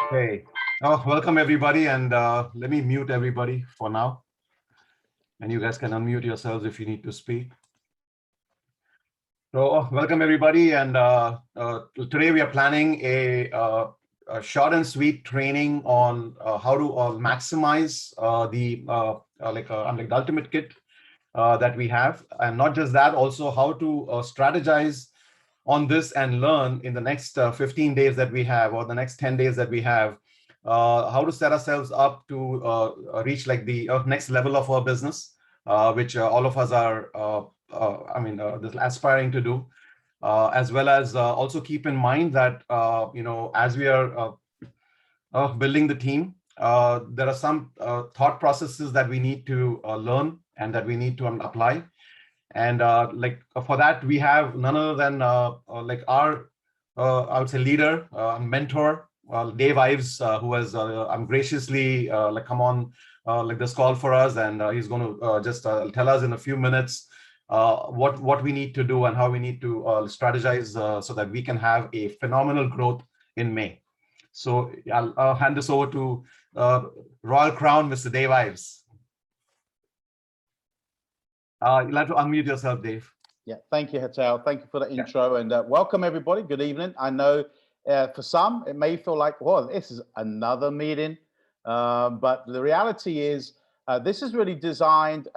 Hey, welcome everybody, and let me mute everybody for now. And you guys can unmute yourselves if you need to speak. So, welcome everybody, and today we are planning a short and sweet training on how to maximize the ultimate kit that we have, and not just that, also how to strategize on this and learn in the next 15 days that we have, or the next 10 days that we have, how to set ourselves up to reach like the next level of our business, which all of us are, aspiring to do, as well as also keep in mind that, as we are building the team, there are some thought processes that we need to learn and that we need to apply. And for that, we have none other than our, I would say, leader, mentor, Dave Ives, who has graciously come on this call for us, and he's going to just tell us in a few minutes what we need to do and how we need to strategize so that we can have a phenomenal growth in May. So I'll hand this over to Royal Crown, Mr. Dave Ives. You'll have to unmute yourself, Dave. Yeah, thank you, Hatel. Thank you for the intro, and welcome everybody. Good evening. I know for some it may feel like, well, this is another meeting, but the reality is this is really designed.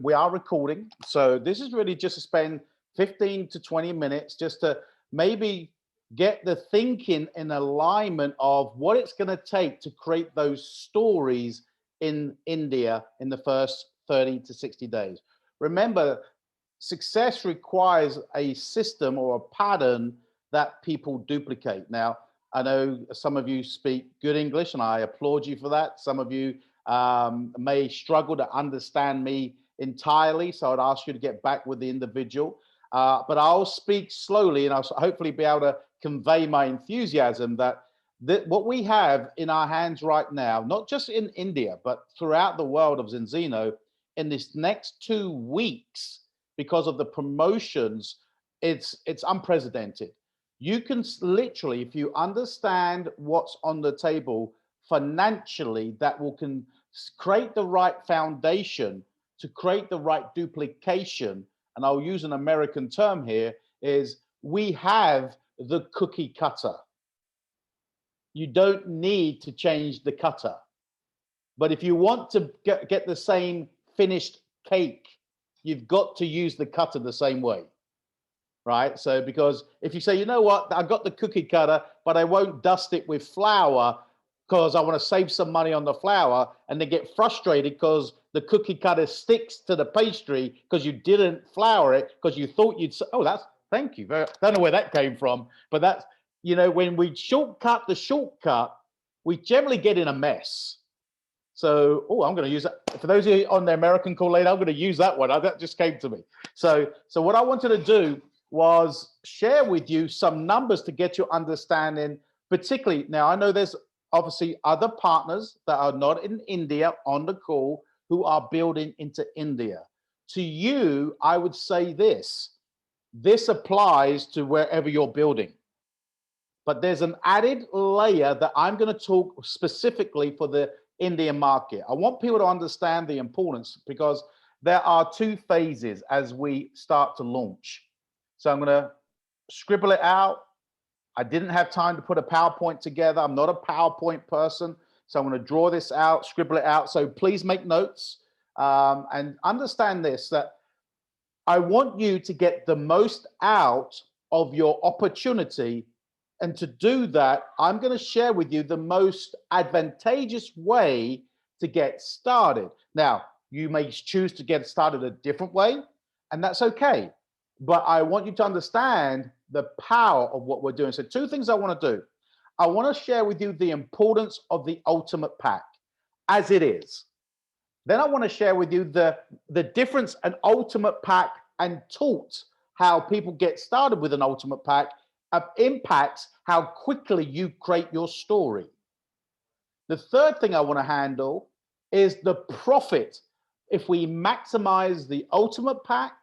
We are recording, so this is really just to spend 15 to 20 minutes just to maybe get the thinking in alignment of what it's going to take to create those stories in India in the first 30 to 60 days. Remember, success requires a system or a pattern that people duplicate. Now, I know some of you speak good English, and I applaud you for that. Some of you may struggle to understand me entirely, so I'd ask you to get back with the individual. But I'll speak slowly, and I'll hopefully be able to convey my enthusiasm that what we have in our hands right now, not just in India, but throughout the world of Zinzino, in this next 2 weeks, because of the promotions, it's unprecedented. You can literally, if you understand what's on the table financially, that can create the right foundation to create the right duplication. And I'll use an American term here, is we have the cookie cutter. You don't need to change the cutter. But if you want to get the same finished cake, you've got to use the cutter the same way, right? So because if you say, you know what, I got the cookie cutter, but I won't dust it with flour because I want to save some money on the flour, and they get frustrated because the cookie cutter sticks to the pastry because you didn't flour it because you thought you'd, thank you. I don't know where that came from, but that's, when we shortcut the shortcut, we generally get in a mess. So, I'm going to use that. For those of you on the American call later, I'm going to use that one. That just came to me. So what I wanted to do was share with you some numbers to get your understanding, particularly, now I know there's obviously other partners that are not in India on the call who are building into India. To you, I would say this applies to wherever you're building. But there's an added layer that I'm going to talk specifically for the Indian market. I want people to understand the importance, because there are 2 phases as we start to launch. So I'm going to scribble it out. I didn't have time to put a PowerPoint together. I'm not a PowerPoint person. So I'm going to draw this out, scribble it out. So please make notes and understand this, that I want you to get the most out of your opportunity. And to do that, I'm going to share with you the most advantageous way to get started. Now, you may choose to get started a different way, and that's okay. But I want you to understand the power of what we're doing. So 2 things I want to do. I want to share with you the importance of the ultimate pack as it is. Then I want to share with you the difference an ultimate pack and taught how people get started with an ultimate pack impacts how quickly you create your story. The third thing I want to handle is the profit. If we maximize the ultimate pack,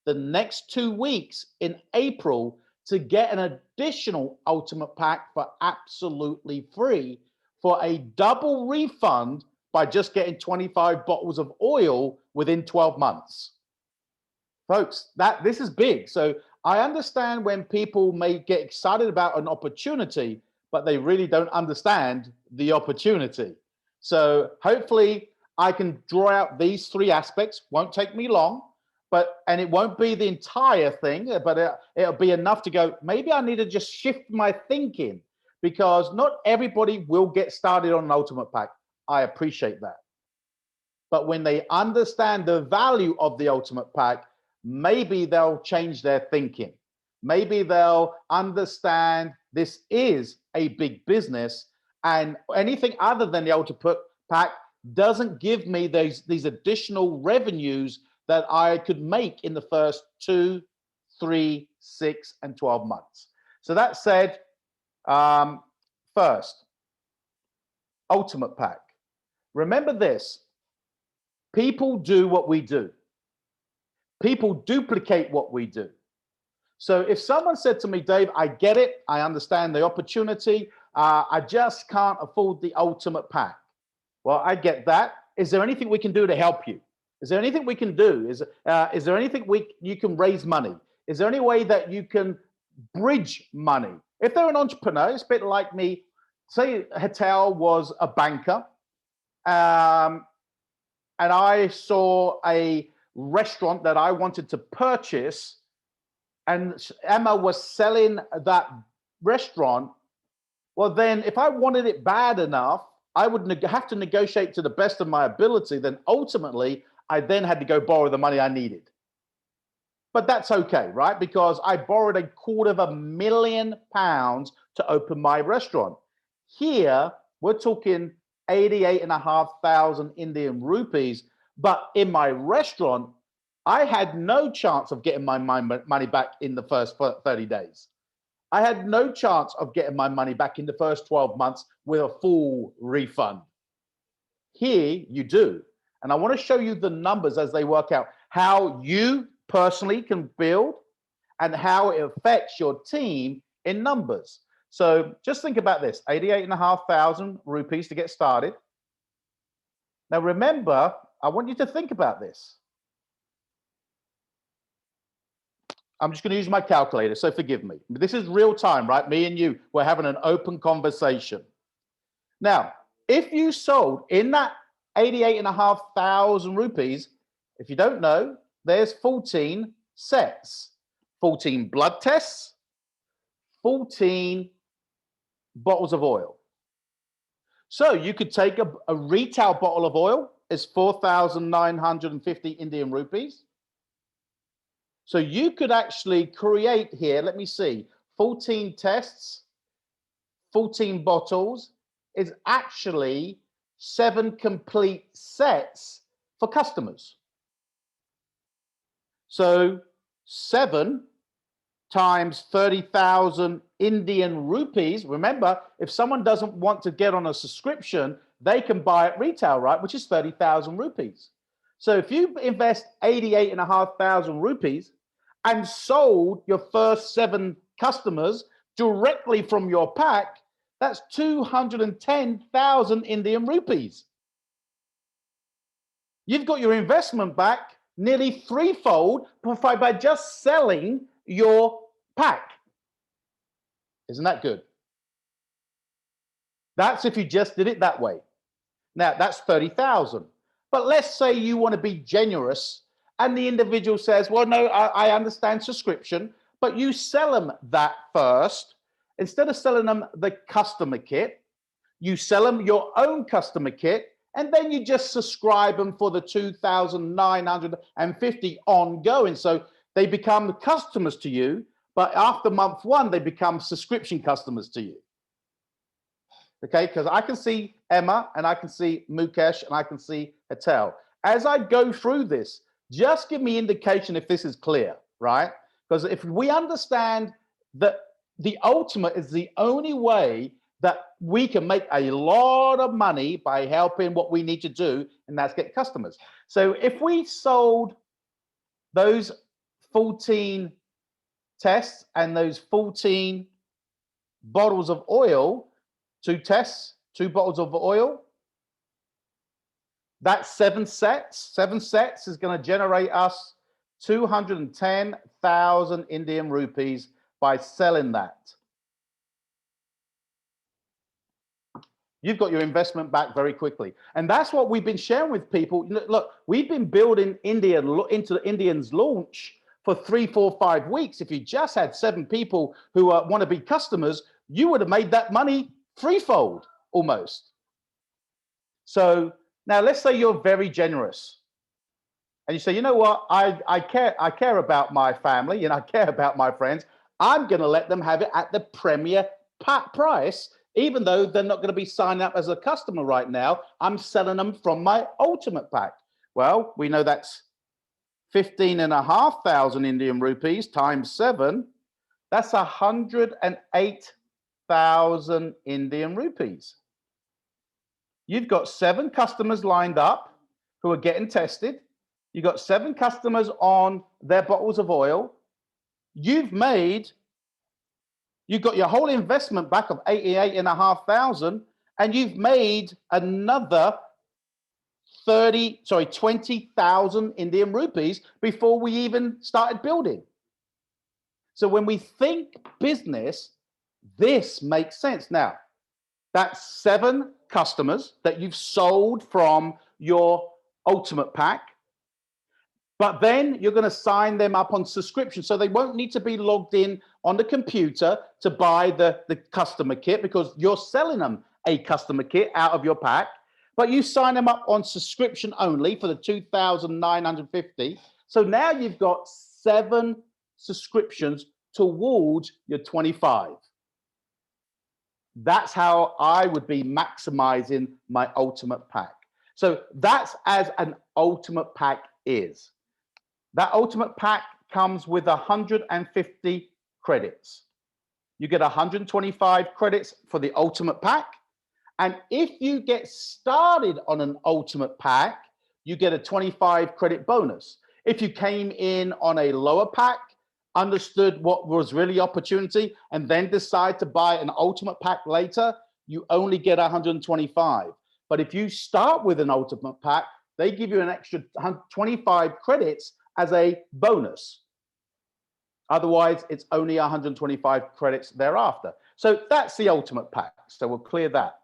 the next 2 weeks in April, to get an additional ultimate pack for absolutely free, for a double refund by just getting 25 bottles of oil within 12 months. Folks, this is big. So I understand when people may get excited about an opportunity, but they really don't understand the opportunity. So hopefully I can draw out these three aspects. Won't take me long, and it won't be the entire thing, but it'll be enough to go, maybe I need to just shift my thinking, because not everybody will get started on an ultimate pack. I appreciate that. But when they understand the value of the ultimate pack, maybe they'll change their thinking. Maybe they'll understand this is a big business, and anything other than the ultimate pack doesn't give me these additional revenues that I could make in the first 2, 3, 6, and 12 months. So that said, first, ultimate pack. Remember this, people do what we do. People duplicate what we do. So if someone said to me, Dave, I get it, I understand the opportunity, I just can't afford the ultimate pack. Well, I get that. Is there anything we can do to help you? Is there anything we can do? Is there anything you can raise money? Is there any way that you can bridge money? If they're an entrepreneur, it's a bit like me. Say Hatel was a banker, and I saw a restaurant that I wanted to purchase, and Emma was selling that restaurant. Well, then if I wanted it bad enough, I would have to negotiate to the best of my ability. Then ultimately, I then had to go borrow the money I needed. But that's okay, right? Because I borrowed £250,000 to open my restaurant. Here, we're talking 88,500 Indian rupees. But in my restaurant, I had no chance of getting my money back in the first 30 days. I had no chance of getting my money back in the first 12 months with a full refund. Here you do. And I want to show you the numbers as they work out, how you personally can build and how it affects your team in numbers. So just think about this, 88,500 rupees to get started. Now remember, I want you to think about this. I'm just going to use my calculator, so forgive me. This is real time, right? Me and you, we're having an open conversation. Now, if you sold in that 88,500 rupees, if you don't know, there's 14 sets, 14 blood tests, 14 bottles of oil. So you could take a retail bottle of oil, is 4,950 Indian rupees. So you could actually create here, let me see, 14 tests, 14 bottles is actually 7 complete sets for customers. So 7 times 30,000 Indian rupees. Remember, if someone doesn't want to get on a subscription, they can buy at retail, right? Which is 30,000 rupees. So if you invest 88,500 rupees and sold your first 7 customers directly from your pack, that's 210,000 Indian rupees. You've got your investment back nearly threefold by just selling your pack. Isn't that good? That's if you just did it that way. Now, that's 30,000. But let's say you want to be generous and the individual says, well, no, I understand subscription, but you sell them that first. Instead of selling them the customer kit, you sell them your own customer kit, and then you just subscribe them for the 2,950 ongoing. So they become customers to you, but after month 1, they become subscription customers to you. Okay, because I can see Emma, and I can see Mukesh, and I can see Hatel. As I go through this, just give me indication if this is clear, right? Because if we understand that the ultimate is the only way that we can make a lot of money by helping what we need to do, and that's get customers. So if we sold those 14 tests and those 14 bottles of oil, 2 tests, 2 bottles of oil. That's 7 sets. 7 sets is going to generate us 210,000 Indian rupees by selling that. You've got your investment back very quickly. And that's what we've been sharing with people. Look, we've been building India into the Indians launch for 3, 4, 5 weeks. If you just had 7 people who want to be customers, you would have made that money threefold almost. So now let's say you're very generous. And you say, you know what, I care about my family and I care about my friends. I'm going to let them have it at the premier price, even though they're not going to be signing up as a customer right now. I'm selling them from my ultimate pack. Well, we know that's 15,500 Indian rupees times 7. That's 108,000 Indian rupees. You've got 7 customers lined up who are getting tested. You've got 7 customers on their bottles of oil. You've got your whole investment back of 88,500, and you've made another 20,000 Indian rupees before we even started building. So when we think business, this makes sense. Now, that's 7 customers that you've sold from your ultimate pack. But then you're going to sign them up on subscription. So they won't need to be logged in on the computer to buy the customer kit, because you're selling them a customer kit out of your pack. But you sign them up on subscription only for the 2,950. So now you've got 7 subscriptions towards your 25. That's how I would be maximizing my ultimate pack. So that's as an ultimate pack is. That ultimate pack comes with 150 credits. You get 125 credits for the ultimate pack. And if you get started on an ultimate pack, you get a 25 credit bonus. If you came in on a lower pack, understood what was really opportunity, and then decide to buy an ultimate pack later, you only get 125. But if you start with an ultimate pack, they give you an extra 25 credits as a bonus. Otherwise, it's only 125 credits thereafter. So that's the ultimate pack. So we'll clear that.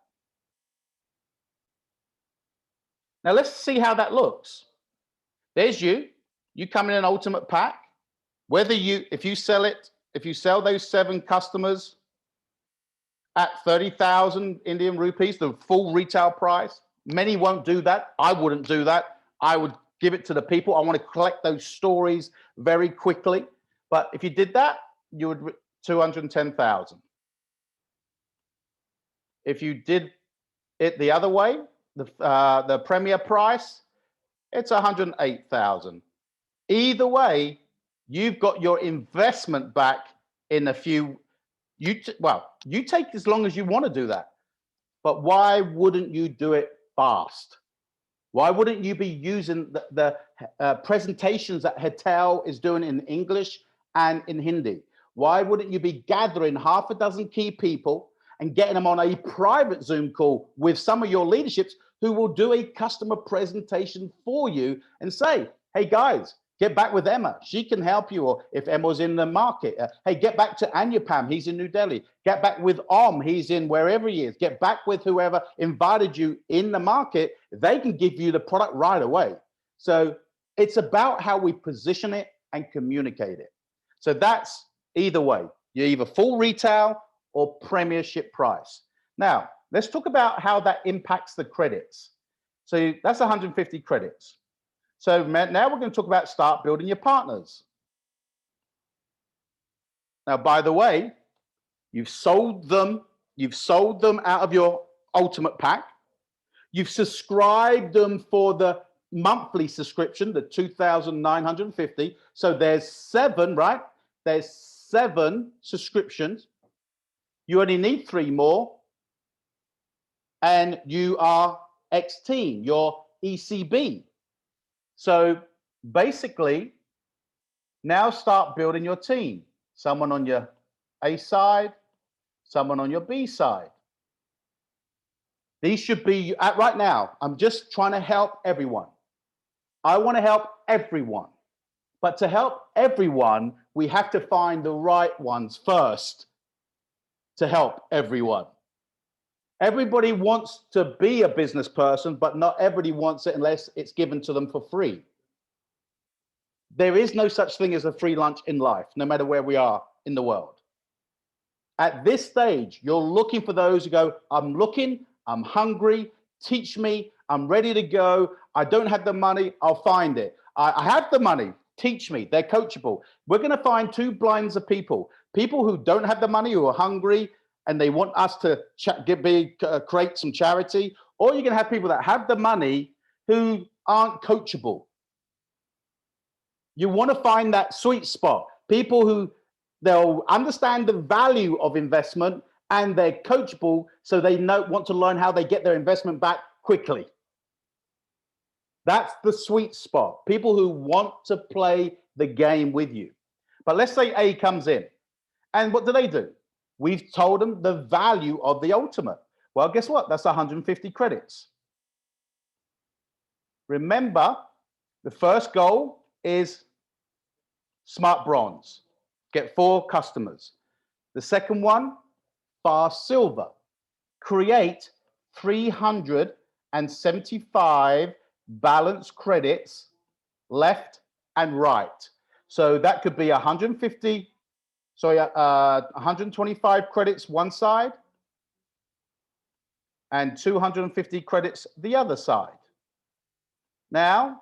Now let's see how that looks. There's you come in an ultimate pack. If you sell those 7 customers at 30,000 Indian rupees, the full retail price, many won't do that. I wouldn't do that. I would give it to the people. I want to collect those stories very quickly. But if you did that, you would 210,000. If you did it the other way, the premier price, it's 108,000. Either way, you've got your investment back in a few. You take as long as you want to do that. But why wouldn't you do it fast? Why wouldn't you be using the presentations that Hetal is doing in English and in Hindi? Why wouldn't you be gathering half a dozen key people and getting them on a private Zoom call with some of your leaderships who will do a customer presentation for you and say, hey guys, get back with Emma. She can help you. Or if Emma's in the market, hey, get back to Anyapam. He's in New Delhi. Get back with Om. He's in wherever he is. Get back with whoever invited you in the market. They can give you the product right away. So it's about how we position it and communicate it. So that's either way. You're either full retail or premiership price. Now, let's talk about how that impacts the credits. So that's 150 credits. So now we're going to talk about start building your partners. Now, by the way, you've sold them out of your ultimate pack. You've subscribed them for the monthly subscription, the 2,950. So there's 7, right? There's 7 subscriptions. You only need 3 more. And you are X team, your ECB. So basically, now start building your team. Someone on your A side, someone on your B side. These should be right now. I'm just trying to help everyone. I want to help everyone. But to help everyone, we have to find the right ones first to help everyone. Everybody wants to be a business person, but not everybody wants it unless it's given to them for free. There is no such thing as a free lunch in life, no matter where we are in the world. At this stage, you're looking for those who go, I'm looking, I'm hungry, teach me, I'm ready to go. I don't have the money, I'll find it. I have the money, teach me, they're coachable. We're gonna find two blinds of people who don't have the money, who are hungry, and they want us to create some charity, or you're gonna have people that have the money who aren't coachable. You want to find that sweet spot, people who they'll understand the value of investment and they're coachable, so they want to learn how they get their investment back quickly. That's the sweet spot, people who want to play the game with you. But let's say A comes in, and what do? We've told them the value of the ultimate. Well, guess what? That's 150 credits. Remember, the first goal is Smart Bronze, get 4 customers. The second one, Fast Silver, create 375 balance credits left and right. So that could be 125 credits one side and 250 credits the other side. Now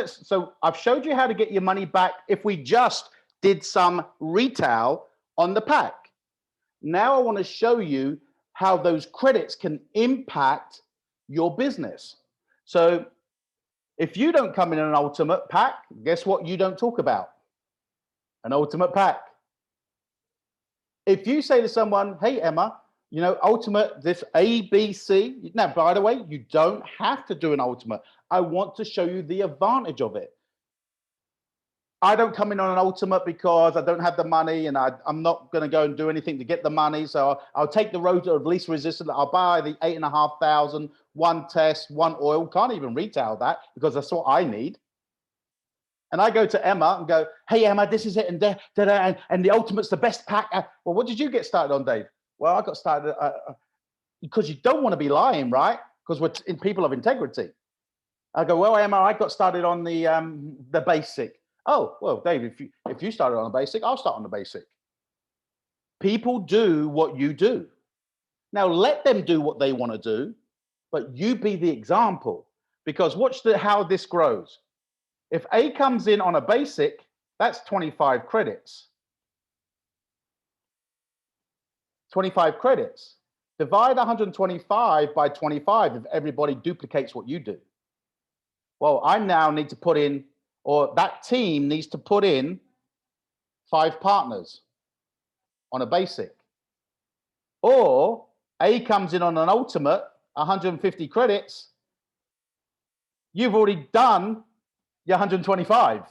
so I've showed you how to get your money back if we just did some retail on the pack. Now I want to show you how those credits can impact your business. So if you don't come in an ultimate pack, guess what you don't talk about? An ultimate pack. If you say to someone, hey, Emma, you know, ultimate, this A, B, C. Now, by the way, you don't have to do an ultimate. I want to show you the advantage of it. I don't come in on an ultimate because I don't have the money and I'm not going to go and do anything to get the money. So I'll take the road of least resistance. I'll buy the 8,500, one test, one oil. Can't even retail that because that's what I need. And I go to Emma and go, hey, Emma, this is it. And the ultimate's the best pack. Well, what did you get started on, Dave? Well, I got started because you don't want to be lying, right? Because we're in people of integrity. I go, well, Emma, I got started on the basic. Oh, well, Dave, if you started on the basic, I'll start on the basic. People do what you do. Now let them do what they want to do, but you be the example. Because watch how this grows. If A comes in on a basic, that's 25 credits. 25 credits. Divide 125 by 25 if everybody duplicates what you do. Well, I now need to put in, or that team needs to put in 5 partners on a basic. Or A comes in on an ultimate, 150 credits. You've already done your 125. Do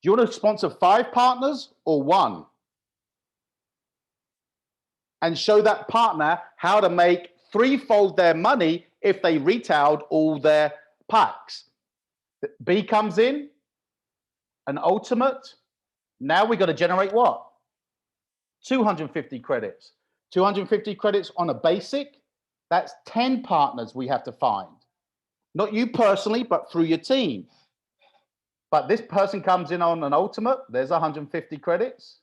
you want to sponsor 5 partners or 1? And show that partner how to make 3-fold their money if they retailed all their packs. B comes in, an ultimate. Now we got to generate what? 250 credits. 250 credits on a basic. That's 10 partners we have to find. Not you personally, but through your team. But this person comes in on an ultimate. There's 150 credits.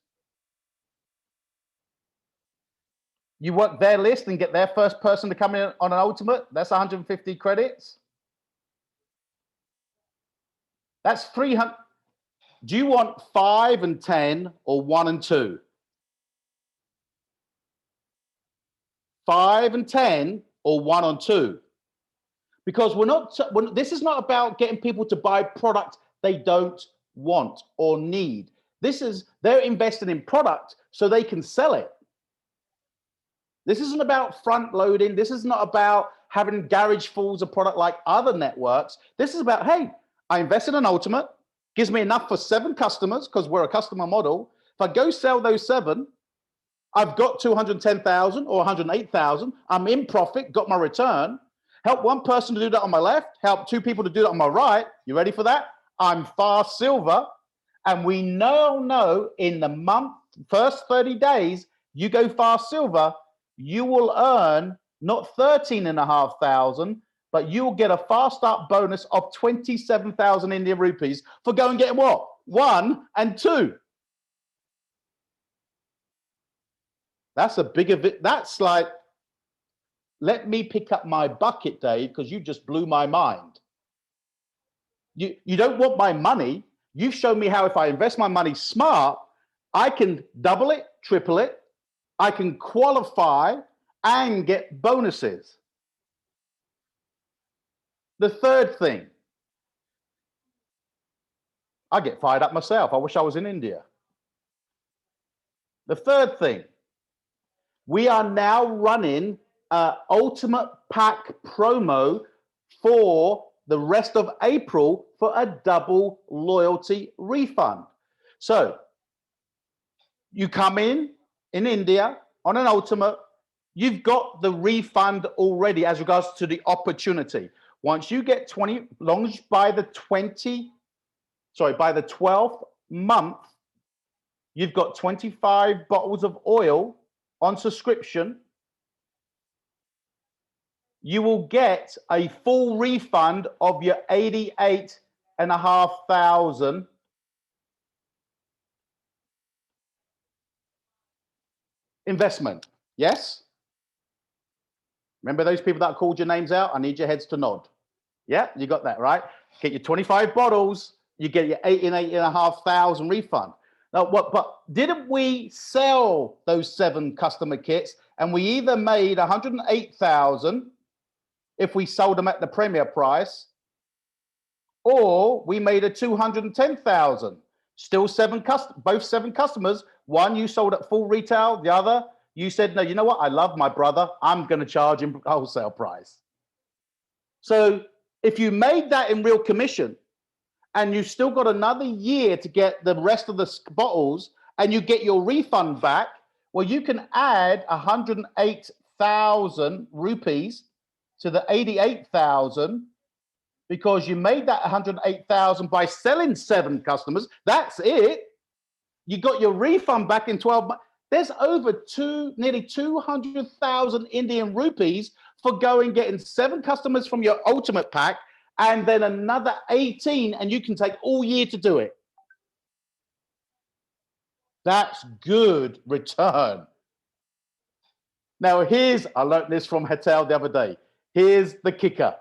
You want their list and get their first person to come in on an ultimate. That's 150 credits. That's 300. Do you want 5 and 10 or 1 and 2? 5 and 10 or 1 on 2? Because this is not about getting people to buy product they don't want or need. They're investing in product so they can sell it. This isn't about front loading. This is not about having garage fulls of product like other networks. This is about, hey, I invested in an ultimate, gives me enough for 7 customers because we're a customer model. If I go sell those 7, I've got 210,000 or 108,000. I'm in profit, got my return. Help one person to do that on my left, help two people to do that on my right. You ready for that? I'm fast silver. And we know in the first 30 days, you go fast silver, you will earn not 13,500, but you will get a fast start bonus of 27,000 Indian rupees for going getting what? 1 and 2. That's a big of it. That's like, let me pick up my bucket, Dave, because you just blew my mind. You don't want my money. You've shown me how if I invest my money smart, I can double it, triple it. I can qualify and get bonuses. The third thing, I get fired up myself. I wish I was in India. The third thing, we are now running an ultimate pack promo for the rest of April for a double loyalty refund. So you come in India on an ultimate, you've got the refund already as regards to the opportunity. Once you get 20, long as by the 12th month, you've got 25 bottles of oil on subscription. You will get a full refund of your 88,500 investment. Yes? Remember those people that called your names out? I need your heads to nod. Yeah, you got that, right? Get your 25 bottles, you get your 88,500 refund. Now, but didn't we sell those 7 customer kits and we either made 108,000 if we sold them at the premier price, or we made a 210,000. Still both 7 customers. One you sold at full retail, the other you said, no, you know what? I love my brother. I'm going to charge him wholesale price. So if you made that in real commission and you still got another year to get the rest of the bottles and you get your refund back, well, you can add 108,000 rupees to the 88,000 because you made that 108,000 by selling 7 customers. That's it. You got your refund back in 12 months. There's over nearly 200,000 Indian rupees for getting 7 customers from your ultimate pack and then another 18, and you can take all year to do it. That's good return. Now I learned this from Hatel the other day. Here's the kicker.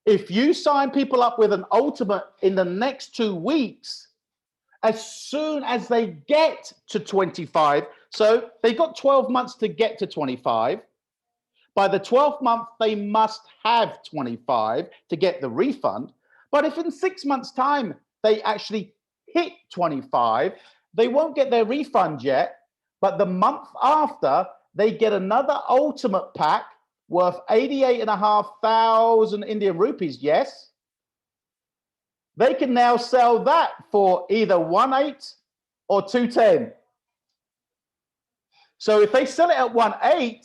If you sign people up with an ultimate in the next 2 weeks, as soon as they get to 25, so they got 12 months to get to 25. By the 12th month, they must have 25 to get the refund. But if in 6 months' time they actually hit 25, they won't get their refund yet. But the month after, they get another ultimate pack worth 88,500 Indian rupees. Yes. They can now sell that for either 18 or 210. So if they sell it at 18,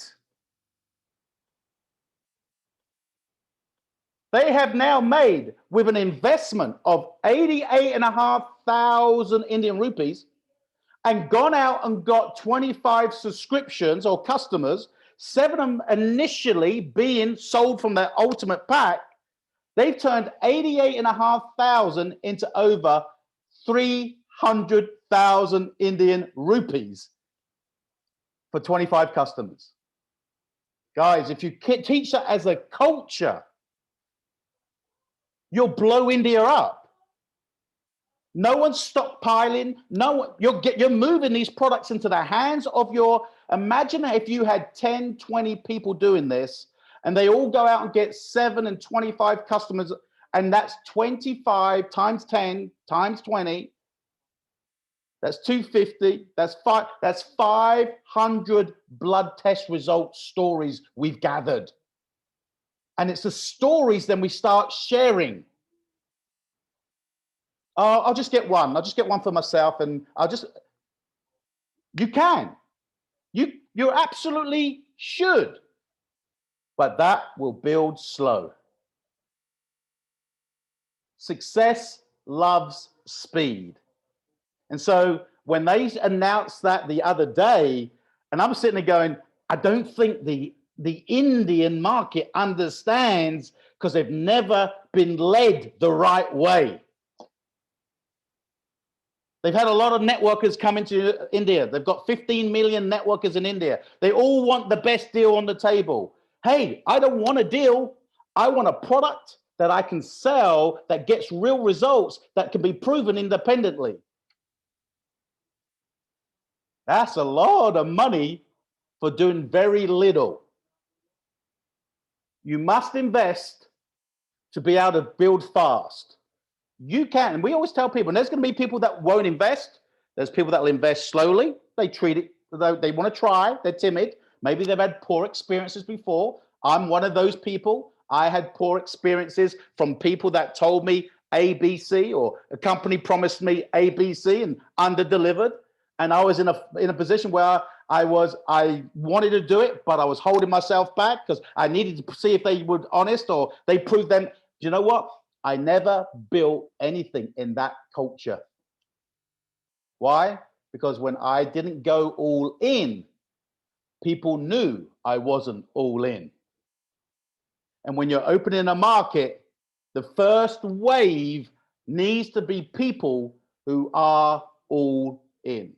they have now made, with an investment of 88,500 Indian rupees, and gone out and got 25 subscriptions or customers, 7 of them initially being sold from their ultimate pack. They've turned 88,500 into over 300,000 Indian rupees for 25 customers. Guys, if you teach that as a culture, you'll blow India up. No one's stockpiling. You're moving these products into the hands of imagine if you had 10, 20 people doing this and they all go out and get 7 and 25 customers, and that's 25 times 10 times 20. That's 250. That's 500 blood test result stories we've gathered. And it's the stories then we start sharing. I'll just get one. I'll just get one for myself, and you can. You absolutely should, but that will build slow. Success loves speed. And so when they announced that the other day, and I'm sitting there going, I don't think the Indian market understands, because they've never been led the right way. They've had a lot of networkers come into India. They've got 15 million networkers in India. They all want the best deal on the table. Hey, I don't want a deal. I want a product that I can sell that gets real results that can be proven independently. That's a lot of money for doing very little. You must invest to be able to build fast. You can, and we always tell people, and there's going to be people that won't invest. There's people that will invest slowly. They treat it, they want to try, they're timid. Maybe they've had poor experiences before. I'm one of those people. I had poor experiences from people that told me ABC, or a company promised me ABC and under-delivered. And I was in a position where I wanted to do it, but I was holding myself back because I needed to see if they were honest, or they proved them. You know what? I never built anything in that culture. Why? Because when I didn't go all in, people knew I wasn't all in. And when you're opening a market, the first wave needs to be people who are all in.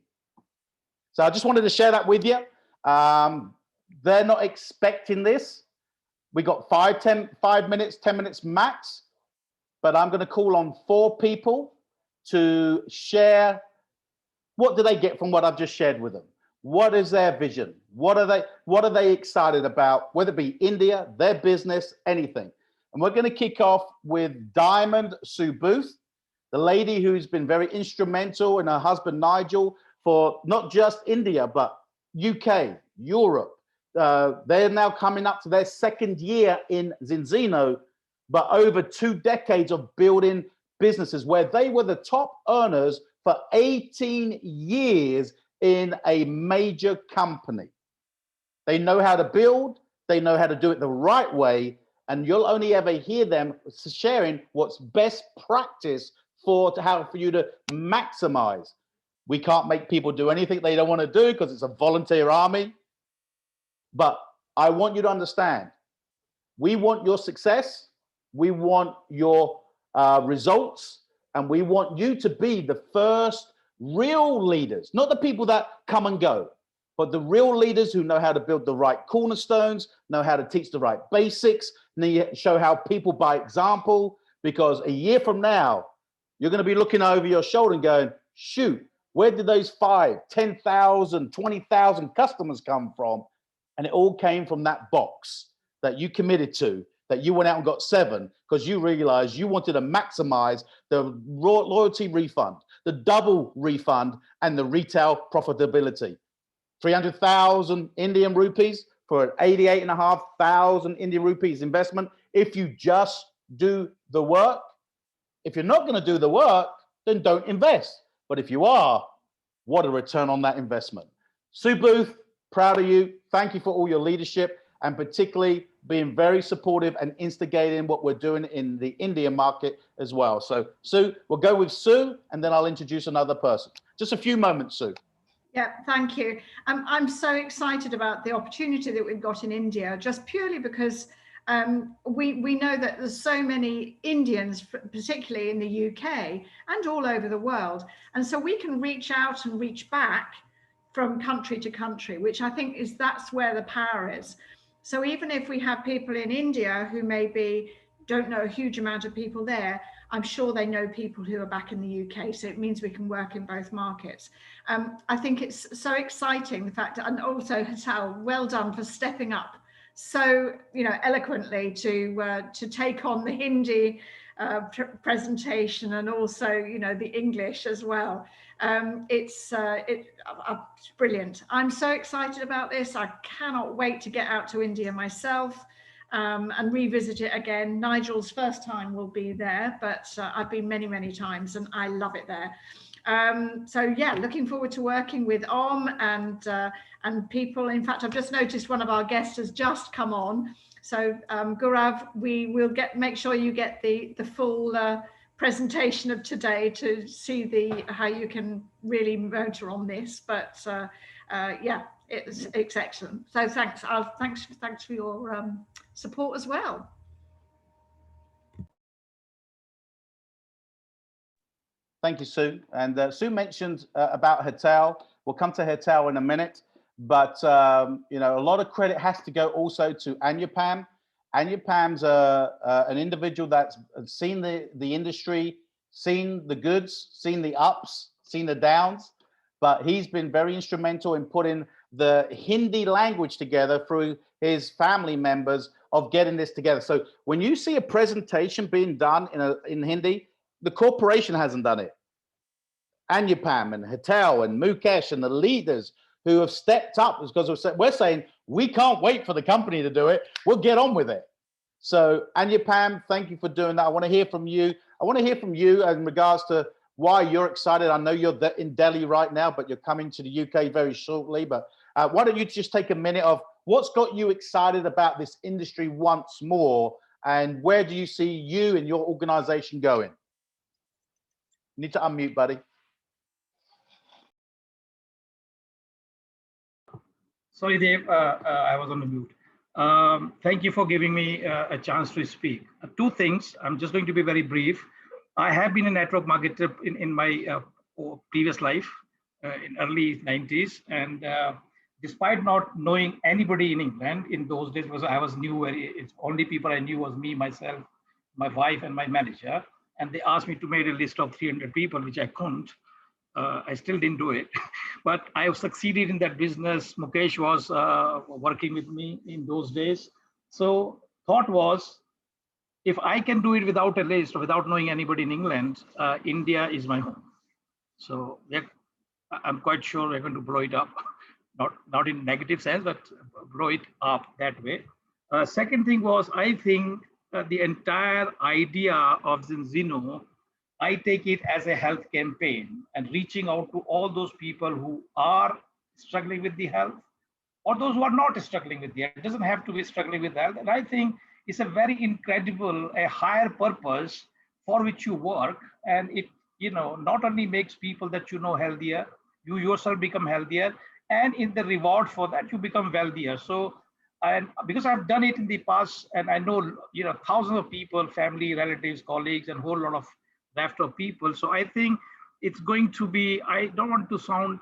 So I just wanted to share that with you. They're not expecting this. We got 5 minutes, 10 minutes max, but I'm going to call on 4 people to share. What do they get from what I've just shared with them? What is their vision? What are they excited about? Whether it be India, their business, anything. And we're going to kick off with Diamond Sue Booth, the lady who's been very instrumental, and her husband Nigel, for not just India, but UK, Europe. They're now coming up to their 2nd year in Zinzino, but over 2 decades of building businesses where they were the top earners for 18 years in a major company. They know how to build, they know how to do it the right way, and you'll only ever hear them sharing what's best practice for you to maximize. We can't make people do anything they don't want to do because it's a volunteer army. But I want you to understand, we want your success, we want your results, and we want you to be the first real leaders, not the people that come and go, but the real leaders who know how to build the right cornerstones, know how to teach the right basics, show how people by example, because a year from now, you're going to be looking over your shoulder and going, shoot, where did those 5, 10,000, 20,000 customers come from? And it all came from that box that you committed to, that you went out and got 7 because you realized you wanted to maximize the loyalty refund, the double refund, and the retail profitability. 300,000 Indian rupees for an 88,500 Indian rupees investment. If you just do the work. If you're not going to do the work, then don't invest. But if you are, what a return on that investment. Sue Booth, proud of you. Thank you for all your leadership, and particularly being very supportive and instigating what we're doing in the Indian market as well. So Sue, we'll go with Sue, and then I'll introduce another person. Just a few moments, Sue. Yeah, thank you. I'm so excited about the opportunity that we've got in India, just purely because we know that there's so many Indians, particularly in the UK and all over the world. And so we can reach out and reach back from country to country, which I think that's where the power is. So even if we have people in India who maybe don't know a huge amount of people there, I'm sure they know people who are back in the UK. So it means we can work in both markets. I think it's so exciting, the fact, and also Hatal, well done for stepping up so eloquently to take on the Hindi presentation, and also the English as well. It's brilliant. I'm so excited about this. I cannot wait to get out to India myself and revisit it again. Nigel's first time will be there, but I've been many times and I love it there. So yeah, looking forward to working with Om and people. In fact, I've just noticed one of our guests has just come on. So Gaurav, we will make sure you get the full presentation of today to see how you can really motor on this. But yeah, it's excellent. So thanks. Thanks for your support as well. Thank you, Sue. And Sue mentioned about Hetal. We'll come to Hetal in a minute, but you know, a lot of credit has to go also to Anyapam. Anyapam's an individual that's seen the industry, seen the goods, seen the ups, seen the downs, but he's been very instrumental in putting the Hindi language together through his family members of getting this together. So when you see a presentation being done in Hindi, the corporation hasn't done it. Anyapam and Hetal and Mukesh and the leaders who have stepped up, because we're saying we can't wait for the company to do it. We'll get on with it. So Anyapam, thank you for doing that. I want to hear from you. I want to hear from you in regards to why you're excited. I know you're in Delhi right now, but you're coming to the UK very shortly. But why don't you just take a minute of what's got you excited about this industry once more, and where do you see you and your organization going? You need to unmute, buddy. Sorry, Dave, I was on the mute. Thank you for giving me a chance to speak. Two things, I'm just going to be very brief. I have been a network marketer in my previous life, in early 90s. And despite not knowing anybody in England in those days, because I was new, it's only people I knew was me, myself, my wife, and my manager. And they asked me to make a list of 300 people, which I couldn't. I still didn't do it, but I have succeeded in that business. Mukesh was working with me in those days. So thought was, if I can do it without a list or without knowing anybody in England, India is my home. So yeah, I'm quite sure we're going to blow it up, not in negative sense, but blow it up that way. Second thing was, I think the entire idea of Zinzino, I take it as a health campaign and reaching out to all those people who are struggling with the health or those who are not struggling with the health. It doesn't have to be struggling with health. And I think it's a very incredible, a higher purpose for which you work. And it, you know, not only makes people that you know healthier, you yourself become healthier, and in the reward for that, you become wealthier. So, and because I've done it in the past, and I know, you know, thousands of people, family, relatives, colleagues, and a whole lot of left of people. So I think it's going to be, I don't want to sound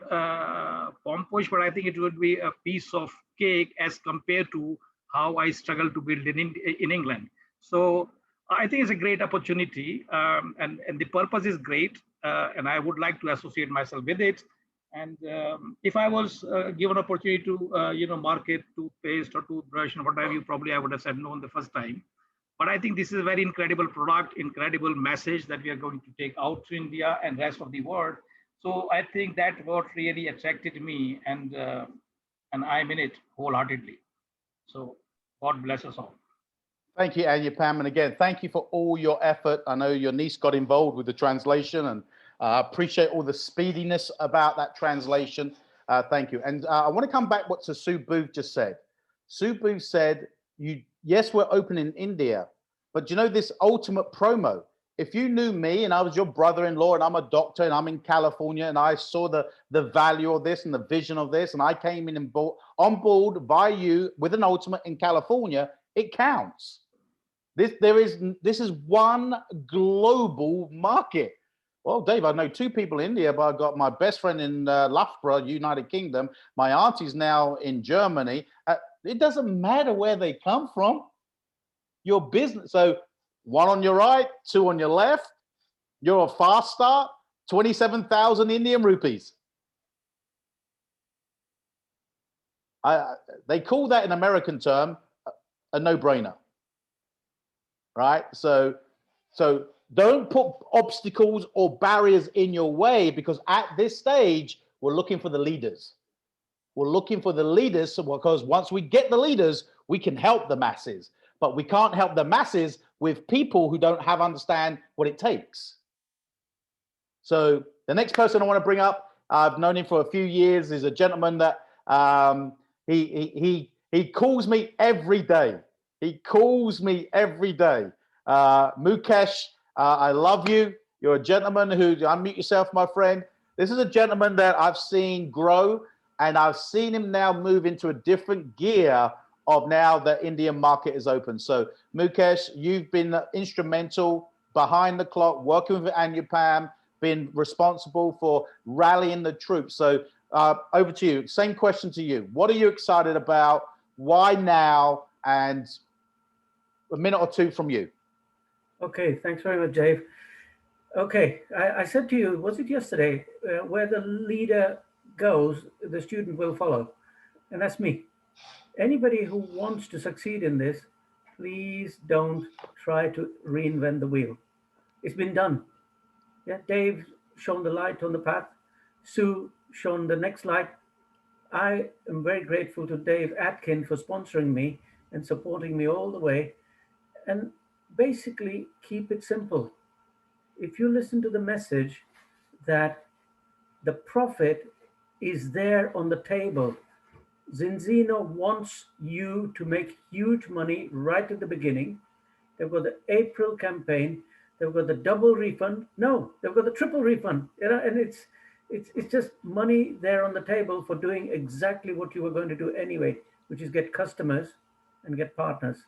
pompous, but I think it would be a piece of cake as compared to how I struggle to build in England. So I think it's a great opportunity, and the purpose is great, and I would like to associate myself with it. And if I was given opportunity to, you know, market toothpaste or toothbrush and whatever, you probably I would have said no the first time. But I think this is a very incredible product, incredible message that we are going to take out to India and rest of the world. So I think that what really attracted me, and I'm in it wholeheartedly. So God bless us all. Thank you, Anyapam. And again, thank you for all your effort. I know your niece got involved with the translation, and I appreciate all the speediness about that translation. Thank you. And I want to come back to Sue Booth just said. Sue Booth said, yes, we're open in India, but you know this ultimate promo? If you knew me and I was your brother-in-law and I'm a doctor and I'm in California and I saw the value of this and the vision of this, and I came in and on board by you with an ultimate in California, it counts. This is one global market. Well, Dave, I know two people in India, but I've got my best friend in Loughborough, United Kingdom. My auntie's now in Germany. It doesn't matter where they come from. Your business. So one on your right, two on your left. You're a fast start. 27,000 Indian rupees. They call that in American term a no-brainer, right? So don't put obstacles or barriers in your way, because at this stage, we're looking for the leaders. We're looking for the leaders, because once we get the leaders, we can help the masses. But we can't help the masses with people who don't understand what it takes. So The next person I want to bring up, I've known him for a few years, is a gentleman that he calls me every day. He calls me every day. Mukesh, I love you. You're a gentleman who, unmute yourself, my friend. This is a gentleman that I've seen grow, and I've seen him now move into a different gear of now the Indian market is open. So Mukesh, you've been instrumental behind the clock, working with Anupam, been responsible for rallying the troops. So over to you. Same question to you. What are you excited about? Why now? And a minute or two from you. Okay, thanks very much, Dave. Okay, I said to you, was it yesterday, where the leader goes, the student will follow. And that's me. Anybody who wants to succeed in this, please don't try to reinvent the wheel. It's been done. Yeah, Dave shone the light on the path. Sue shone the next light. I am very grateful to Dave Atkin for sponsoring me and supporting me all the way. And basically, keep it simple. If you listen to the message that the profit is there on the table, Zinzino wants you to make huge money right at the beginning. They've got the April campaign. They've got the double refund. No, they've got the triple refund. You know, and it's just money there on the table for doing exactly what you were going to do anyway, which is get customers and get partners.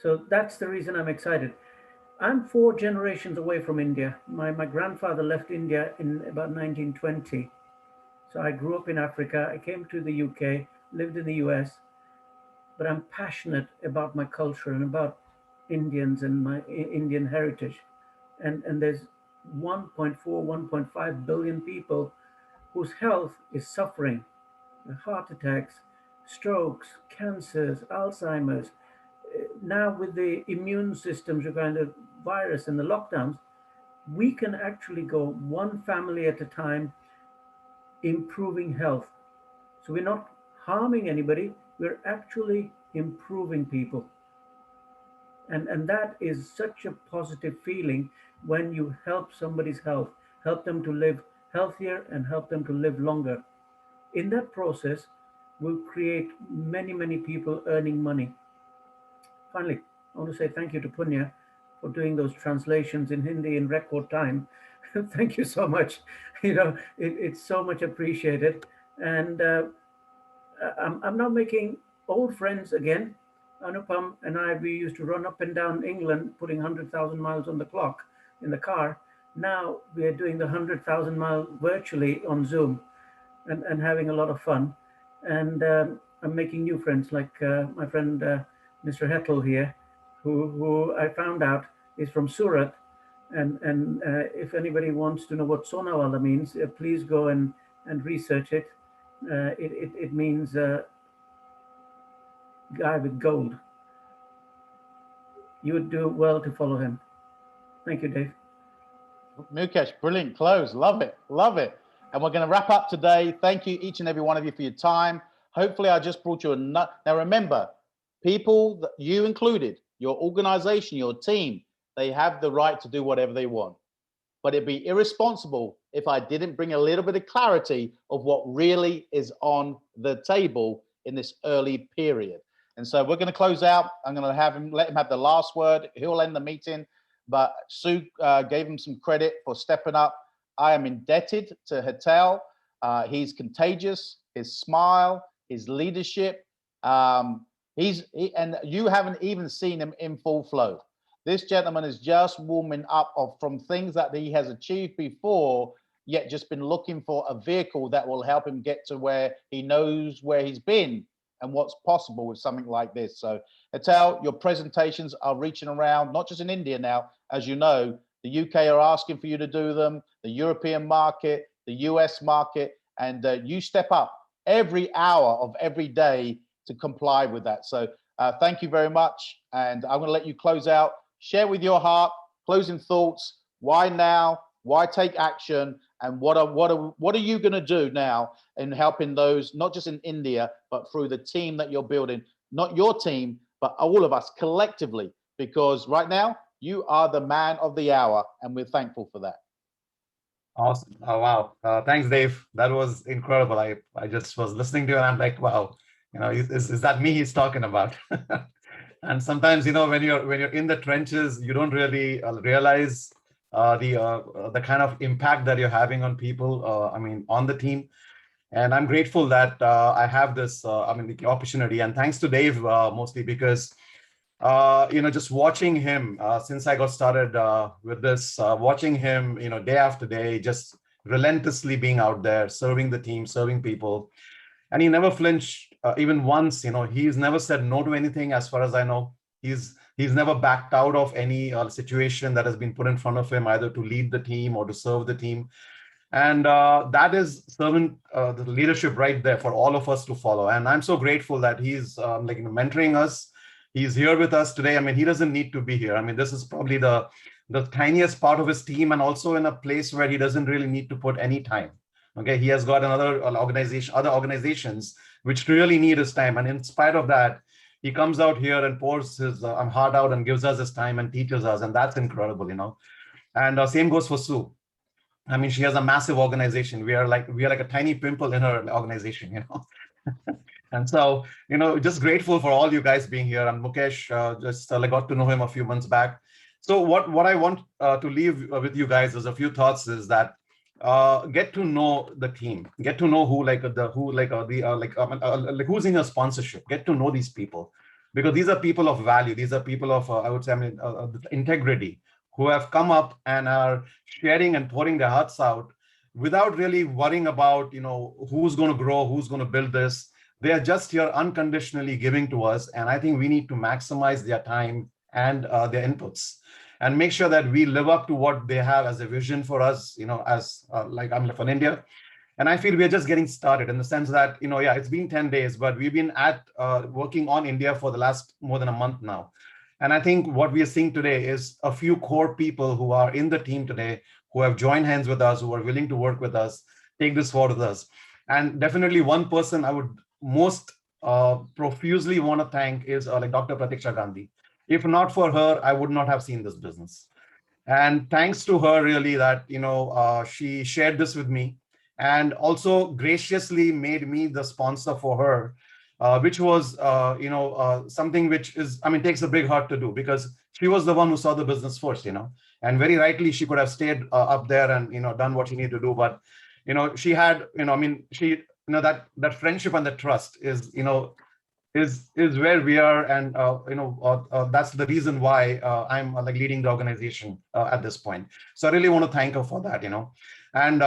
So that's the reason I'm excited. I'm 4 generations away from India. My grandfather left India in about 1920. So I grew up in Africa. I came to the UK, lived in the US, but I'm passionate about my culture and about Indians and my Indian heritage. And there's 1.4, 1.5 billion people whose health is suffering. Heart attacks, strokes, cancers, Alzheimer's. Now with the immune systems regarding the virus and the lockdowns, we can actually go one family at a time, improving health. So we're not harming anybody, we're actually improving people. And that is such a positive feeling when you help somebody's health, help them to live healthier and help them to live longer. In that process, we'll create many, many people earning money. Finally, I want to say thank you to Punya for doing those translations in Hindi in record time. Thank you so much. You know, it's so much appreciated. And I'm now making old friends again. Anupam and I, we used to run up and down England, putting 100,000 miles on the clock in the car. Now we are doing the 100,000 mile virtually on Zoom and having a lot of fun. And I'm making new friends, like my friend, Mr. Hettel here, who I found out is from Surat. And if anybody wants to know what Sonawala means, please go and research it. It means guy with gold. You would do well to follow him. Thank you, Dave. Mukesh, brilliant close. Love it. Love it. And we're going to wrap up today. Thank you, each and every one of you, for your time. Hopefully, I just brought you a nut. Now, remember, people, that you included, your organization, your team, they have the right to do whatever they want. But it'd be irresponsible if I didn't bring a little bit of clarity of what really is on the table in this early period. And so we're going to close out. I'm going to let him have the last word. He'll end the meeting. But Sue gave him some credit for stepping up. I am indebted to Hetal. He's contagious. His smile, his leadership. And you haven't even seen him in full flow. This gentleman is just warming up from things that he has achieved before, yet just been looking for a vehicle that will help him get to where he knows where he's been and what's possible with something like this. So, Hetal, your presentations are reaching around, not just in India now, as you know, the UK are asking for you to do them, the European market, the US market, and you step up every hour of every day to comply with that. So thank you very much. And I'm gonna let you close out. Share with your heart, closing thoughts. Why now? Why take action? And what are you going to do now in helping those, not just in India, but through the team that you're building? Not your team, but all of us collectively. Because right now, you are the man of the hour, and we're thankful for that. Awesome. Oh, wow. Thanks, Dave. That was incredible. I just was listening to you and I'm like, wow, is that me he's talking about? And sometimes, when you're in the trenches, you don't really realize the kind of impact that you're having on people. I mean, on the team. And I'm grateful that I have this, the opportunity. And thanks to Dave mostly because just watching him since I got started with this, watching him, day after day, just relentlessly being out there, serving the team, serving people. And he never flinched even once. He's never said no to anything, as far as I know. He's never backed out of any situation that has been put in front of him, either to lead the team or to serve the team. And that is servant the leadership right there for all of us to follow. And I'm so grateful that he's mentoring us. He's here with us today. I mean, he doesn't need to be here. I mean, this is probably the tiniest part of his team, and also in a place where he doesn't really need to put any time. Okay, he has got other organizations which really need his time, and in spite of that, he comes out here and pours his heart out and gives us his time and teaches us, and that's incredible. And same goes for Sue. I mean, she has a massive organization. We are like a tiny pimple in her organization. And so, just grateful for all you guys being here. And Mukesh, just got to know him a few months back. So what I want to leave with you guys is a few thoughts. Is that get to know the team, get to know who's in your sponsorship. Get to know these people, because these are people of value. These are people of I would say, integrity, who have come up and are sharing and pouring their hearts out without really worrying about, who's going to grow, who's going to build this. They are just here unconditionally giving to us. And I think we need to maximize their time and their inputs and make sure that we live up to what they have as a vision for us, as I'm from India. And I feel we're just getting started in the sense that, yeah, it's been 10 days, but we've been working on India for the last more than a month now. And I think what we are seeing today is a few core people who are in the team today, who have joined hands with us, who are willing to work with us, take this forward with us. And definitely one person I would most profusely want to thank is Dr. Pratiksha Gandhi. If not for her, I would not have seen this business. And thanks to her, really, that she shared this with me, and also graciously made me the sponsor for her, which was something which is, I mean, takes a big heart to do, because she was the one who saw the business first, and very rightly she could have stayed up there and done what she needed to do, but she had that friendship and the trust is where we are, and that's the reason why I'm leading the organization at this point. So I really want to thank her for that. And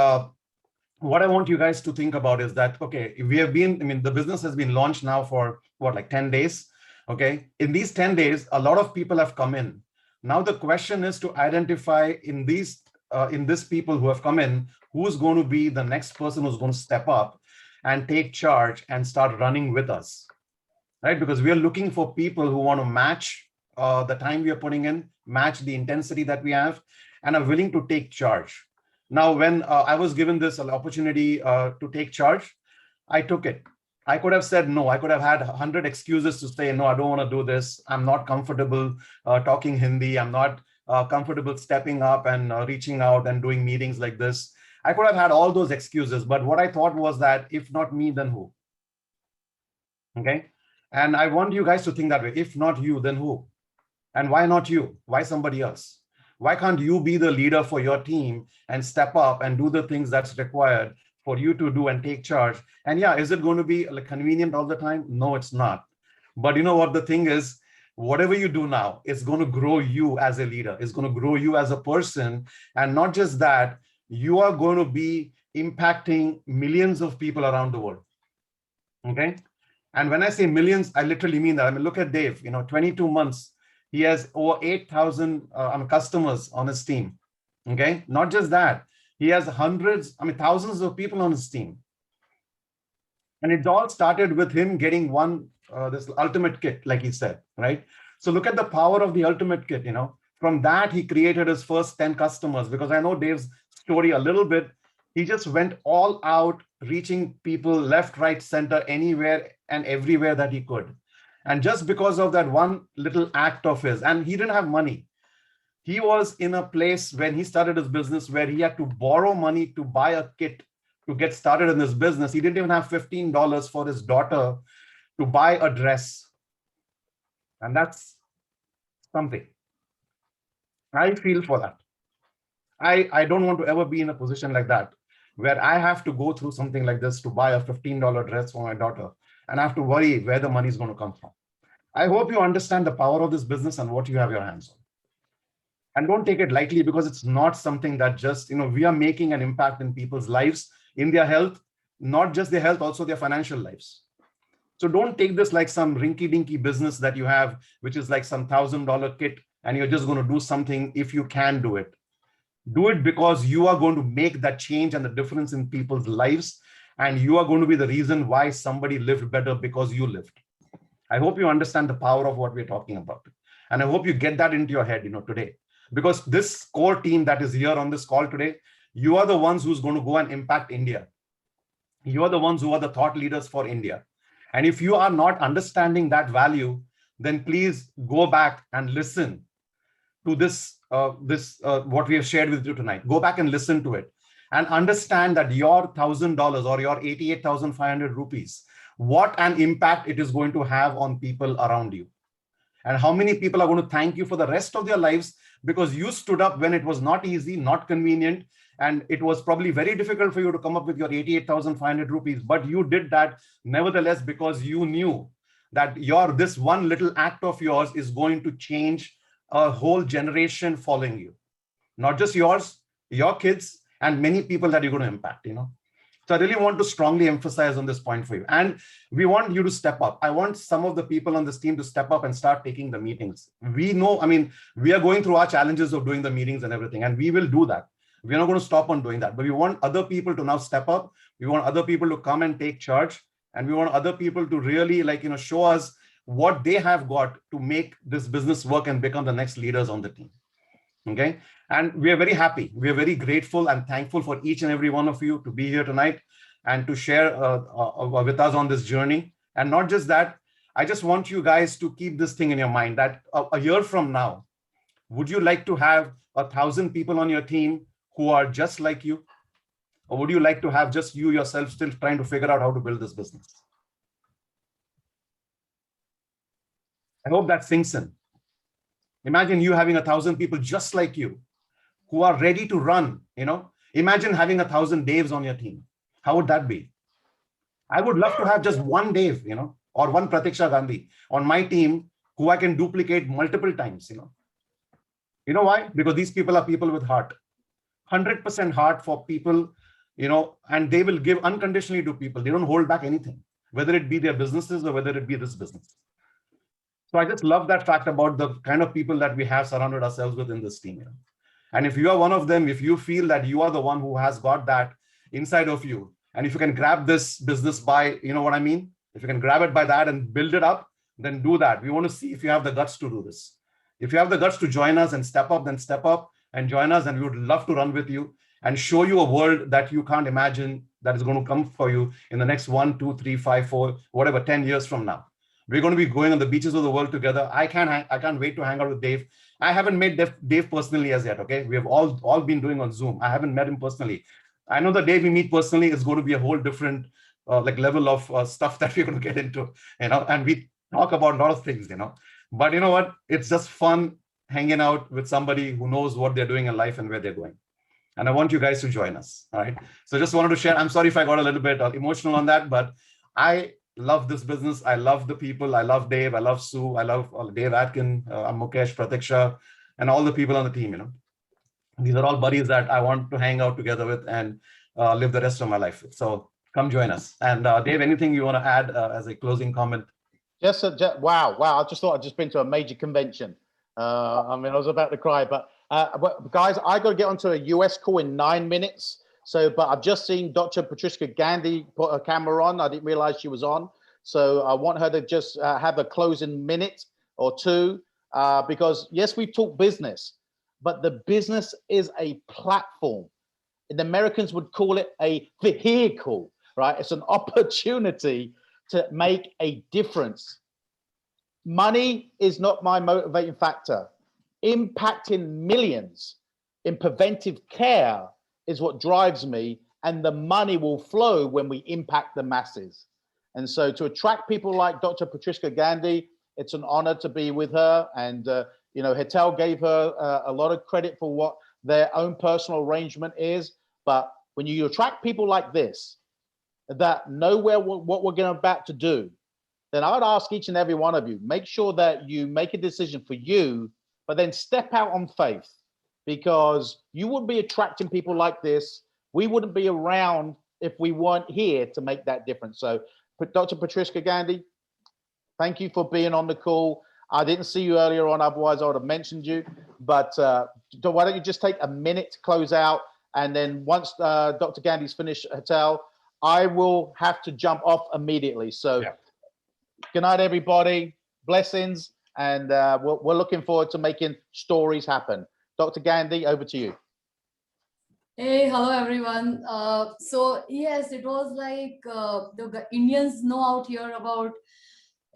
what I want you guys to think about is that, okay, the business has been launched now for 10 days. Okay, in these 10 days, a lot of people have come in. Now the question is to identify in these people who have come in, who's going to be the next person who's going to step up and take charge and start running with us. Right? Because we are looking for people who want to match the time we are putting in, match the intensity that we have, and are willing to take charge. Now, when I was given this opportunity to take charge, I took it. I could have said no. I could have had 100 excuses to say, no, I don't want to do this. I'm not comfortable talking Hindi. I'm not comfortable stepping up and reaching out and doing meetings like this. I could have had all those excuses. But what I thought was that if not me, then who? Okay. And I want you guys to think that way. If not you, then who? And why not you? Why somebody else? Why can't you be the leader for your team and step up and do the things that's required for you to do and take charge? And yeah, is it going to be convenient all the time? No, it's not. But you know what the thing is? Whatever you do now, it's going to grow you as a leader. It's going to grow you as a person. And not just that, you are going to be impacting millions of people around the world. Okay. And when I say millions, I literally mean that. I mean, look at Dave, 22 months. He has over 8,000 customers on his team. Okay. Not just that, he has thousands of people on his team. And it all started with him getting this ultimate kit, like he said, right? So look at the power of the ultimate kit, From that, he created his first 10 customers, because I know Dave's story a little bit. He just went all out, reaching people left, right, center, anywhere and everywhere that he could. And just because of that one little act of his, and he didn't have money. He was in a place when he started his business where he had to borrow money to buy a kit to get started in this business. He didn't even have $15 for his daughter to buy a dress. And that's something. I feel for that. I don't want to ever be in a position like that, where I have to go through something like this to buy a $15 dress for my daughter, and I have to worry where the money is going to come from. I hope you understand the power of this business and what you have your hands on. And don't take it lightly, because it's not something that just, we are making an impact in people's lives, in their health, not just their health, also their financial lives. So don't take this like some rinky-dinky business that you have, which is like some $1,000 kit, and you're just going to do something if you can do it. Do it because you are going to make that change and the difference in people's lives, and you are going to be the reason why somebody lived better because you lived. I hope you understand the power of what we're talking about. And I hope you get that into your head, today. Because this core team that is here on this call today, you are the ones who's going to go and impact India. You are the ones who are the thought leaders for India. And if you are not understanding that value, then please go back and listen to this, what we have shared with you tonight. Go back and listen to it and understand that your $1,000 or your 88,500 rupees, what an impact it is going to have on people around you. And how many people are going to thank you for the rest of their lives because you stood up when it was not easy, not convenient, and it was probably very difficult for you to come up with your 88,500 rupees. But you did that nevertheless because you knew that this one little act of yours is going to change a whole generation following you. Not just yours, your kids, and many people that you're going to impact, So I really want to strongly emphasize on this point for you. And we want you to step up. I want some of the people on this team to step up and start taking the meetings. We know, we are going through our challenges of doing the meetings and everything, and we will do that. We're not going to stop on doing that, but we want other people to now step up. We want other people to come and take charge. And we want other people to really show us what they have got to make this business work and become the next leaders on the team. Okay. And we are very happy. We are very grateful and thankful for each and every one of you to be here tonight and to share with us on this journey. And not just that, I just want you guys to keep this thing in your mind that a year from now, would you like to have 1,000 people on your team who are just like you? Or would you like to have just you yourself still trying to figure out how to build this business? I hope that sinks in. Imagine you having 1,000 people just like you who are ready to run, Imagine having 1,000 Daves on your team. How would that be? I would love to have just one Dave, or one Pratiksha Gandhi on my team who I can duplicate multiple times, You know why? Because these people are people with heart. 100% heart for people, and they will give unconditionally to people. They don't hold back anything, whether it be their businesses or whether it be this business. So I just love that fact about the kind of people that we have surrounded ourselves with in this team. And if you are one of them, if you feel that you are the one who has got that inside of you, and if you can grab this business by, what I mean? If you can grab it by that and build it up, then do that. We want to see if you have the guts to do this. If you have the guts to join us and step up, then step up and join us. And we would love to run with you and show you a world that you can't imagine that is going to come for you in the next 1, 2, 3, 5, 4, whatever, 10 years from now. We're going to be going on the beaches of the world together. I can't wait to hang out with Dave. I haven't met Dave personally as yet. Okay, we have all been doing on Zoom. I haven't met him personally. I know the day we meet personally is going to be a whole different level of stuff that we're going to get into. And we talk about a lot of things. But you know what? It's just fun hanging out with somebody who knows what they're doing in life and where they're going. And I want you guys to join us. All right. So just wanted to share. I'm sorry if I got a little bit emotional on that, but I love this business. I love the people. I love Dave. I love Sue. I love Dave Atkin, Mukesh, Pratiksha, and all the people on the team. These are all buddies that I want to hang out together with and live the rest of my life with. So come join us. And Dave, anything you want to add as a closing comment? Yes, wow. I just thought I'd just been to a major convention. I was about to cry, but guys, I got to get onto a US call in 9 minutes. So, but I've just seen Dr. Patricia Gandhi put her camera on. I didn't realize she was on. So I want her to just have a closing minute or two, because yes, we talk business, but the business is a platform. And the Americans would call it a vehicle, right? It's an opportunity to make a difference. Money is not my motivating factor. impacting millions in preventive care is what drives me, and the money will flow when we impact the masses. And so to attract people like Dr. Patricia Gandhi, it's an honor to be with her. And, you know, Hitel gave her a lot of credit for what their own personal arrangement is. But when you attract people like this, that know what we're about to do, then I would ask each and every one of you, make sure that you make a decision for you, but then step out on faith, because you wouldn't be attracting people like this. We wouldn't be around if we weren't here to make that difference. So Dr. Patricia Gandhi, thank you for being on the call. I didn't see you earlier on, otherwise I would have mentioned you. But why don't you just take a minute to close out, and then once Dr. Gandhi's finished, Hitel, I will have to jump off immediately. So yeah. Good night, everybody. Blessings, and we're looking forward to making stories happen. Dr. Gandhi, over to you. Hey, hello everyone. So yes, it was like the Indians know out here about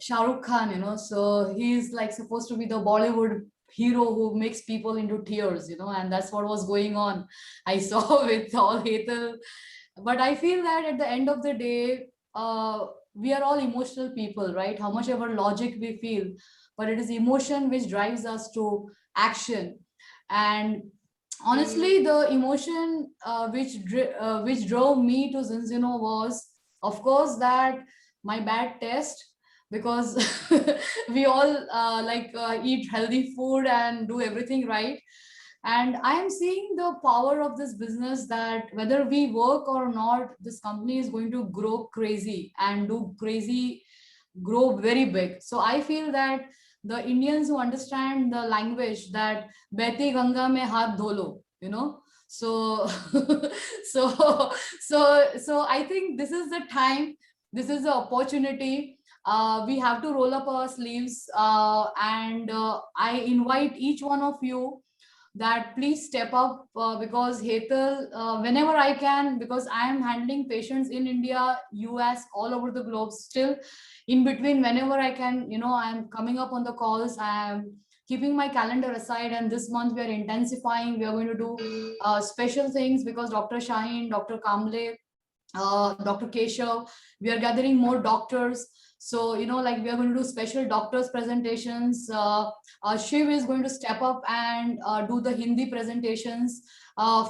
Shah Rukh Khan, you know, so he's like supposed to be the Bollywood hero who makes people into tears, you know, and that's what was going on. I saw with all Hetal. But I feel that at the end of the day, we are all emotional people, right? How much ever logic we feel, but it is emotion which drives us to action. And honestly, the emotion which drove me to Zinzino was, of course, that my bad test, because we all eat healthy food and do everything right. And I am seeing the power of this business, that whether we work or not, this company is going to grow crazy and grow very big. So I feel that the Indians who understand the language, that Beti Ganga mein haath dholo, you know, so so I think this is the time, this is the opportunity. We have to roll up our sleeves, and I invite each one of you that please step up, because Hetal, whenever I can, because I am handling patients in India, US, all over the globe, still in between, whenever I can, you know, I am coming up on the calls, I am keeping my calendar aside, and this month we are intensifying. We are going to do special things, because Dr. Shaheen, Dr. Kamble, Dr. Keshav, we are gathering more doctors. So, you know, like we are going to do special doctors presentations. Shiv is going to step up and do the Hindi presentations.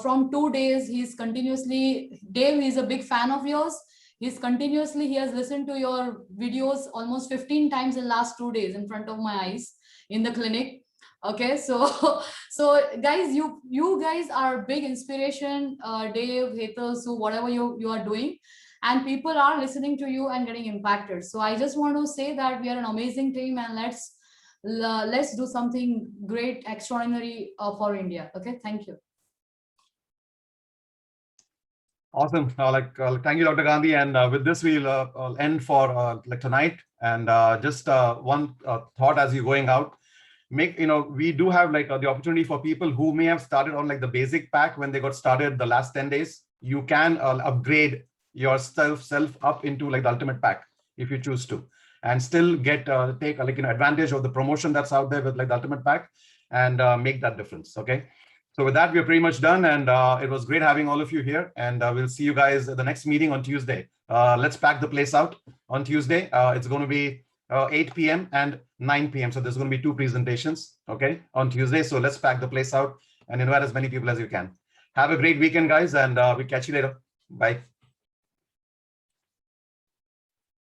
From 2 days, he's continuously, Dave is a big fan of yours. He has listened to your videos almost 15 times in last 2 days in front of my eyes in the clinic. Okay, so guys, you guys are big inspiration, Dave, Hetal, Sue, whatever you are doing, and people are listening to you and getting impacted. So I just want to say that we are an amazing team, and let's do something great, extraordinary for India. Okay, thank you. Awesome. Thank you, Dr. Gandhi. And with this, we'll end for tonight. And just one thought as you're going out. We do have the opportunity for people who may have started on the basic pack when they got started the last 10 days. You can upgrade yourself up into the ultimate pack if you choose to, and still take advantage of the promotion that's out there with the ultimate pack, and make that difference. Okay. So with that, we're pretty much done, and it was great having all of you here, and we'll see you guys at the next meeting on Tuesday. Let's pack the place out on Tuesday. It's going to be 8 p.m. and 9 p.m. So there's going to be 2 presentations, okay, on Tuesday. So let's pack the place out and invite as many people as you can. Have a great weekend, guys, and we'll catch you later. Bye.